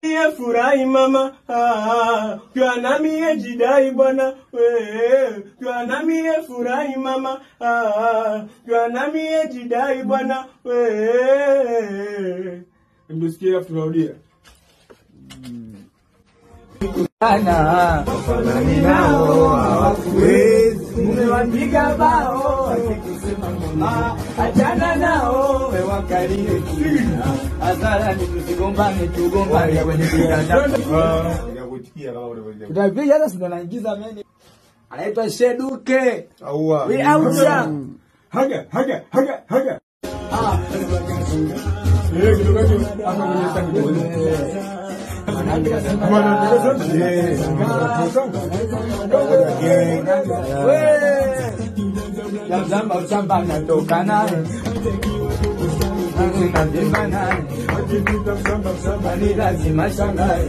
Ye furahi mama, kwa nami ye jidai bwana, kwa nami ye furahi mama, kwa nami ye jidai bwana, Mdusikia tunarudia. Ana nao hawakuwezi, umewapiga bao wakikusema mama, achana nao wewakalie kina, azara ni tusigombane tugombane kwenye kitanda. Tutapiga hata sio naingiza mimi. Anaitwa Sheduke. Aua. We outsha. Haga. Zamba uchamba natoka naye Nazimba naye Ni lazima shangae